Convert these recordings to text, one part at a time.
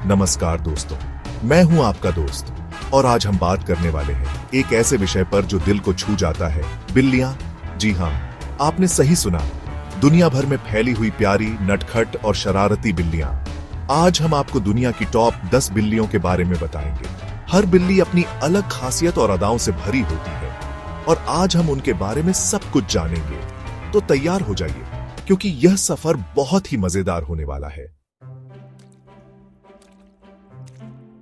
नमस्कार दोस्तों, मैं हूं आपका दोस्त और आज हम बात करने वाले हैं एक ऐसे विषय पर जो दिल को छू जाता है, बिल्लियां। जी हां, आपने सही सुना। दुनिया भर में फैली हुई प्यारी, नटखट और शरारती बिल्लियां। आज हम आपको दुनिया की टॉप 10 बिल्लियों के बारे में बताएंगे। हर बिल्ली अपनी अलग खासियत और अदाओं से भरी होती है और आज हम उनके बारे में सब कुछ जानेंगे। तो तैयार हो जाइए, क्योंकि यह सफर बहुत ही मजेदार होने वाला है।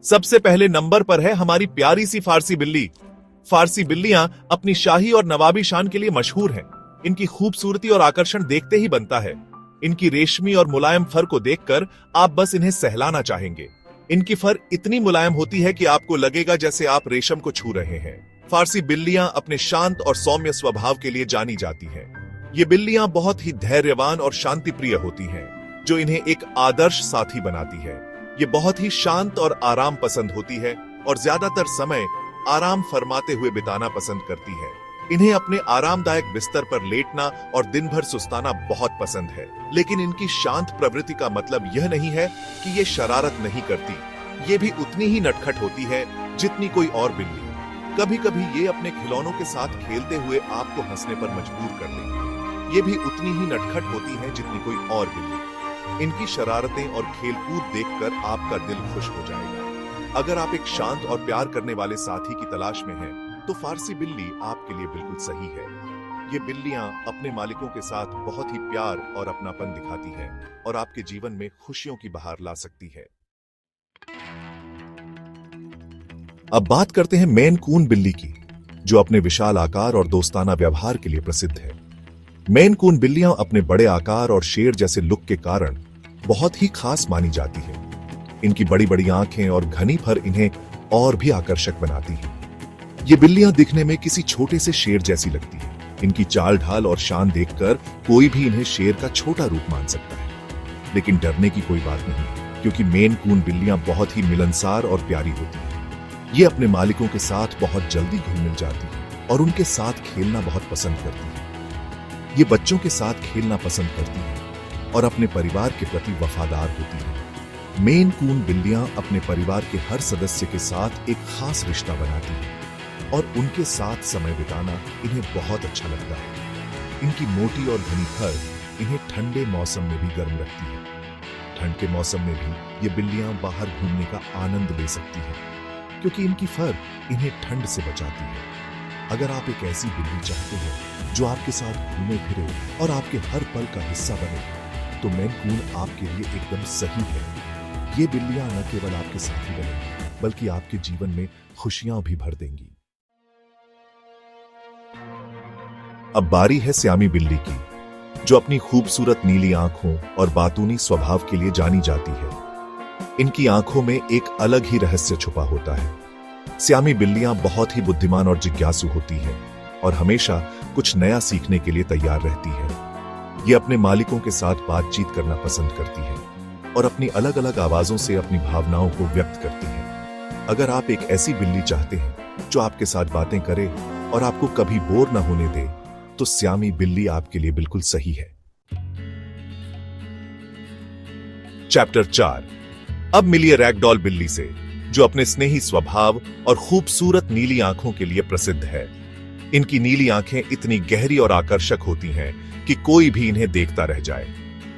सबसे पहले नंबर पर है हमारी प्यारी सी फारसी बिल्ली। फारसी बिल्लियां अपनी शाही और नवाबी शान के लिए मशहूर हैं। इनकी खूबसूरती और आकर्षण देखते ही बनता है। इनकी रेशमी और मुलायम फर को देखकर आप बस इन्हें सहलाना चाहेंगे। इनकी फर इतनी मुलायम होती है कि आपको लगेगा जैसे आप रेशम को छू रहे हैं। फारसी बिल्लियां अपने शांत और सौम्य स्वभाव के लिए जानी जाती हैं। ये बिल्लियां बहुत ही धैर्यवान और शांति प्रिय होती हैं, जो इन्हें एक आदर्श साथी बनाती है। ये बहुत ही शांत और आराम पसंद होती है और ज्यादातर समय आराम फरमाते हुए बिताना पसंद करती है। इन्हें अपने आरामदायक बिस्तर पर लेटना और दिन भर सुस्ताना बहुत पसंद है। लेकिन इनकी शांत प्रवृत्ति का मतलब यह नहीं है कि ये शरारत नहीं करती। ये भी उतनी ही नटखट होती है जितनी कोई और बिल्ली। कभी कभी ये अपने खिलौनों के साथ खेलते हुए आपको हंसने पर मजबूर कर देंगी। ये भी उतनी ही नटखट होती है जितनी कोई और बिल्ली। इनकी शरारतें और खेलकूद देखकर आपका दिल खुश हो जाएगा। अगर आप एक शांत और प्यार करने वाले साथी की तलाश में हैं, तो फारसी बिल्ली आपके लिए बिल्कुल सही है। ये बिल्लियां अपने मालिकों के साथ बहुत ही प्यार और अपनापन दिखाती हैं और आपके जीवन में खुशियों की बहार ला सकती है। अब बात करते हैं मेन कून बिल्ली की, जो अपने विशाल आकार और दोस्ताना व्यवहार के लिए प्रसिद्ध है। मेन कून बिल्लियां अपने बड़े आकार और शेर जैसे लुक के कारण बहुत ही खास मानी जाती है। इनकी बड़ी बड़ी आंखें और घनी फर इन्हें और भी आकर्षक बनाती हैं। ये बिल्लियां दिखने में किसी छोटे से शेर जैसी लगती है। इनकी चाल ढाल और शान देखकर कोई भी इन्हें शेर का छोटा रूप मान सकता है। लेकिन डरने की कोई बात नहीं, क्योंकि मेन कून बिल्लियां बहुत ही मिलनसार और प्यारी होती हैं। ये अपने मालिकों के साथ बहुत जल्दी घुल मिल जाती है और उनके साथ खेलना बहुत पसंद करती है। ये बच्चों के साथ खेलना पसंद करती हैं और अपने परिवार के प्रति वफादार होती हैं। मेन कून बिल्लियां अपने परिवार के हर सदस्य के साथ एक खास रिश्ता बनाती हैं और उनके साथ समय बिताना इन्हें बहुत अच्छा लगता है। इनकी मोटी और घनी फर इन्हें ठंडे मौसम में भी गर्म रखती है। ठंड के मौसम में भी ये बिल्लियां बाहर घूमने का आनंद ले सकती हैं, क्योंकि इनकी फर इन्हें ठंड से बचाती है। अगर आप एक ऐसी बिल्ली चाहते हैं जो आपके साथ घूमे फिरे और आपके हर पल का हिस्सा बने, तो मेन कून आपके लिए एकदम सही है। ये बिल्लियां न केवल आपके साथी बनेंगी, बल्कि आपके जीवन में खुशियां भी भर देंगी। अब बारी है स्यामी बिल्ली की, जो अपनी खूबसूरत नीली आंखों और बातूनी स्वभाव के लिए जानी जाती है। इनकी आंखों में एक अलग ही रहस्य छुपा होता है। स्यामी बिल्लियां बहुत ही बुद्धिमान और जिज्ञासु होती हैं और हमेशा कुछ नया सीखने के लिए तैयार रहती हैं। ये अपने मालिकों के साथ बातचीत करना पसंद करती हैं और अपनी अलग अलग आवाजों से अपनी भावनाओं को व्यक्त करती हैं। अगर आप एक ऐसी बिल्ली चाहते हैं जो आपके साथ बातें करे और आपको कभी बोर न होने दे, तो स्यामी बिल्ली आपके लिए बिल्कुल सही है। चैप्टर 4। अब मिलिए रैगडॉल बिल्ली से, जो अपने स्नेही स्वभाव और खूबसूरत नीली आंखों के लिए प्रसिद्ध है। इनकी नीली आंखें इतनी गहरी और आकर्षक होती हैं कि कोई भी इन्हें देखता रह जाए।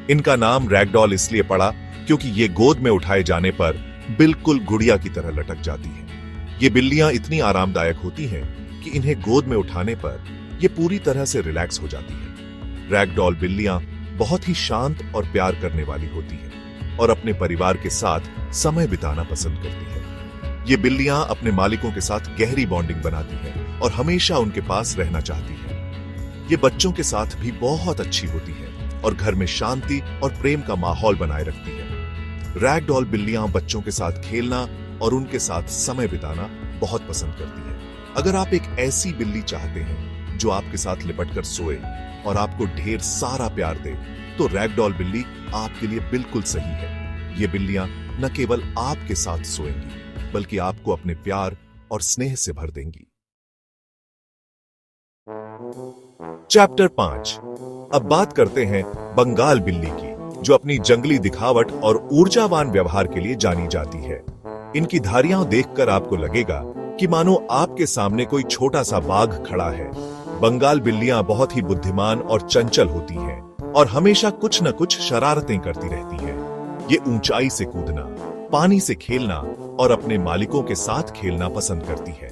इनका नाम रैगडॉल इसलिए पड़ा क्योंकि ये गोद में उठाए जाने पर बिल्कुल गुड़िया की तरह लटक जाती हैं। ये बिल्लियां इतनी आरामदायक होती हैं कि इन्हें गोद में उठाने पर ये पूरी तरह से रिलैक्स हो जाती हैं। रैगडॉल बिल्लियां बहुत ही शांत और प्यार करने वाली होती हैं और अपने परिवार के साथ समय बिताना पसंद करती हैं। ये बिल्लियां अपने मालिकों के साथ गहरी बॉन्डिंग बनाती हैं और हमेशा उनके पास रहना चाहती हैं। ये बच्चों के साथ भी बहुत अच्छी होती हैं और घर में शांति और प्रेम का माहौल बनाए रखती हैं। रैगडॉल बिल्लियां बच्चों के साथ खेलना और उनके साथ समय बिताना बहुत पसंद करती हैं। अगर आप एक ऐसी बिल्ली चाहते हैं जो आपके साथ लिपटकर सोए और आपको ढेर सारा प्यार दे, तो रैगडॉल बिल्ली आपके लिए बिल्कुल सही है। ये बिल्लियां न केवल आपके साथ सोएंगी, बल्कि आपको अपने प्यार और स्नेह से भर देंगी। चैप्टर 5। अब बात करते हैं बंगाल बिल्ली की, जो अपनी जंगली दिखावट और ऊर्जावान व्यवहार के लिए जानी जाती है। इनकी धारियां देखकर आपको लगेगा कि मानो आपके सामने कोई छोटा सा बाघ खड़ा है। बंगाल बिल्लियां बहुत ही बुद्धिमान और चंचल होती हैं और हमेशा कुछ न कुछ शरारतें करती रहती हैं। ये ऊंचाई से कूदना, पानी से खेलना और अपने मालिकों के साथ खेलना पसंद करती है।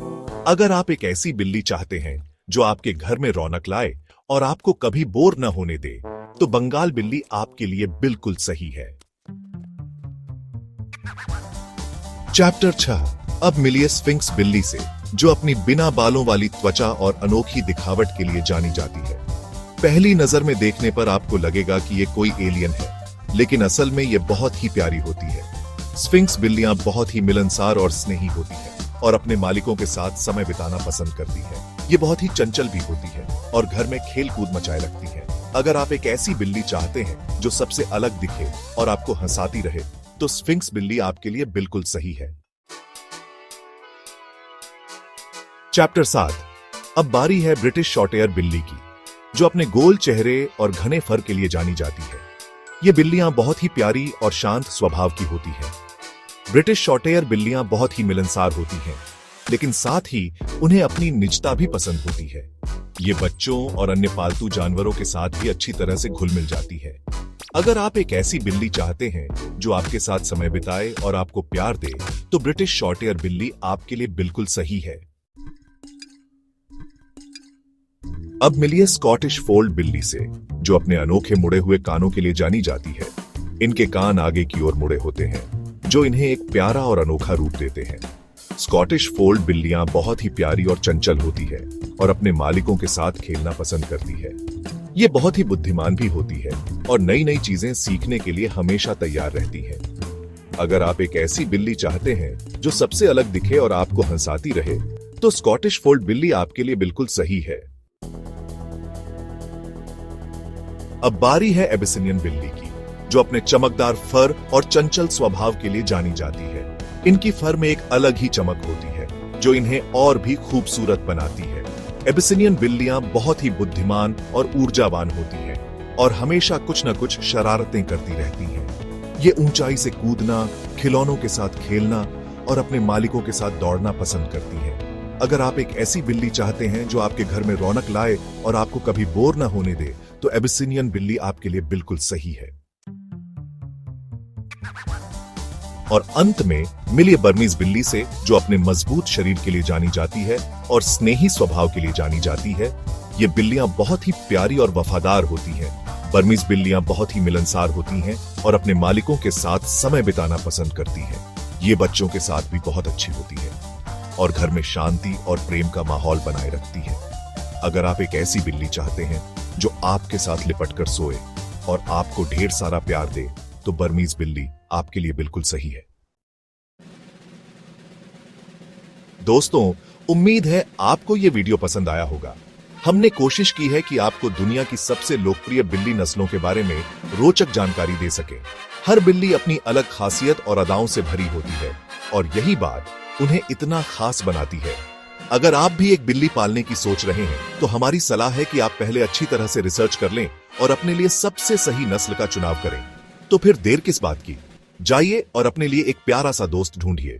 अगर आप एक ऐसी बिल्ली चाहते हैं जो आपके घर में रौनक लाए और आपको कभी बोर न होने दे, तो बंगाल बिल्ली आपके लिए बिल्कुल सही है। चैप्टर 6। अब मिलिए स्फिंक्स बिल्ली से, जो अपनी बिना बालों वाली त्वचा और अनोखी दिखावट के लिए जानी जाती है। पहली नजर में देखने पर आपको लगेगा कि ये कोई एलियन है, लेकिन असल में ये बहुत ही प्यारी होती है। स्फिंक्स बिल्लियां बहुत ही मिलनसार और स्नेही होती हैं और अपने मालिकों के साथ समय बिताना पसंद करती हैं। ये बहुत ही चंचल भी होती है और घर में खेल कूद मचाए रखती है। अगर आप एक ऐसी बिल्ली चाहते हैं जो सबसे अलग दिखे और आपको हंसाती रहे, तो स्फिंक्स बिल्ली आपके लिए बिल्कुल सही है। चैप्टर 7। अब बारी है ब्रिटिश शॉर्टहेयर बिल्ली की, जो अपने गोल चेहरे और घने फर के लिए जानी जाती है। ये बिल्लियां बहुत ही प्यारी और शांत स्वभाव की होती हैं। ब्रिटिश शॉर्टहेयर बिल्लियां बहुत ही मिलनसार होती हैं, लेकिन साथ ही उन्हें अपनी निजता भी पसंद होती है। ये बच्चों और अन्य पालतू जानवरों के साथ भी अच्छी तरह से घुल मिल जाती है। अगर आप एक ऐसी बिल्ली चाहते हैं जो आपके साथ समय बिताए और आपको प्यार दे, तो ब्रिटिश शॉर्टहेयर बिल्ली आपके लिए बिल्कुल सही है। अब मिलिए स्कॉटिश फोल्ड बिल्ली से, जो अपने अनोखे मुड़े हुए कानों के लिए जानी जाती है। इनके कान आगे की ओर मुड़े होते हैं, जो इन्हें एक प्यारा और अनोखा रूप देते हैं। स्कॉटिश फोल्ड बिल्लियां बहुत ही प्यारी और चंचल होती है और अपने मालिकों के साथ खेलना पसंद करती है। ये बहुत ही बुद्धिमान भी होती है और नई नई चीजें सीखने के लिए हमेशा तैयार रहती है। अगर आप एक ऐसी बिल्ली चाहते हैं जो सबसे अलग दिखे और आपको हंसाती रहे, तो स्कॉटिश फोल्ड बिल्ली आपके लिए बिल्कुल सही है। अब बारी है एबिसिनियन बिल्ली की, जो अपने चमकदार फर और चंचल स्वभाव के लिए जानी जाती है। इनकी फर में एक अलग ही चमक होती है, जो इन्हें और भी खूबसूरत बनाती है। एबिसिनियन बिल्लियां बहुत ही बुद्धिमान और ऊर्जावान होती हैं और हमेशा कुछ न कुछ शरारतें करती रहती हैं। ये ऊंचाई से कूदना, खिलौनों के साथ खेलना और अपने मालिकों के साथ दौड़ना पसंद करती हैं। अगर आप एक ऐसी बिल्ली चाहते हैं जो आपके घर में रौनक लाए और आपको कभी बोर न होने दे, तो एबिसिनियन बिल्ली आपके लिए बिल्कुल सही है। और अंत में मिलिए बर्मीज बिल्ली से, जो अपने मजबूत शरीर के लिए जानी जाती है और स्नेही स्वभाव के लिए जानी जाती है। ये बिल्लियां बहुत ही प्यारी और वफादार होती हैं। बर्मीज बिल्लियां बहुत ही मिलनसार होती हैं और अपने मालिकों के साथ समय बिताना पसंद करती हैं। ये बच्चों के साथ भी बहुत अच्छी होती है और घर में शांति और प्रेम का माहौल बनाए रखती है। अगर आप एक ऐसी बिल्ली चाहते हैं जो आपके साथ लिपटकर सोए और आपको ढेर सारा प्यार दे, तो बर्मीज बिल्ली आपके लिए बिल्कुल सही है। दोस्तों, उम्मीद है आपको यह वीडियो पसंद आया होगा। हमने कोशिश की है कि आपको दुनिया की सबसे लोकप्रिय बिल्ली नस्लों के बारे में रोचक जानकारी दे सके। हर बिल्ली अपनी अलग खासियत और अदाओं से भरी होती है और यही बात उन्हें इतना खास बनाती है। अगर आप भी एक बिल्ली पालने की सोच रहे हैं, तो हमारी सलाह है कि आप पहले अच्छी तरह से रिसर्च कर लें और अपने लिए सबसे सही नस्ल का चुनाव करें। तो फिर देर किस बात की, जाइए और अपने लिए एक प्यारा सा दोस्त ढूंढिए।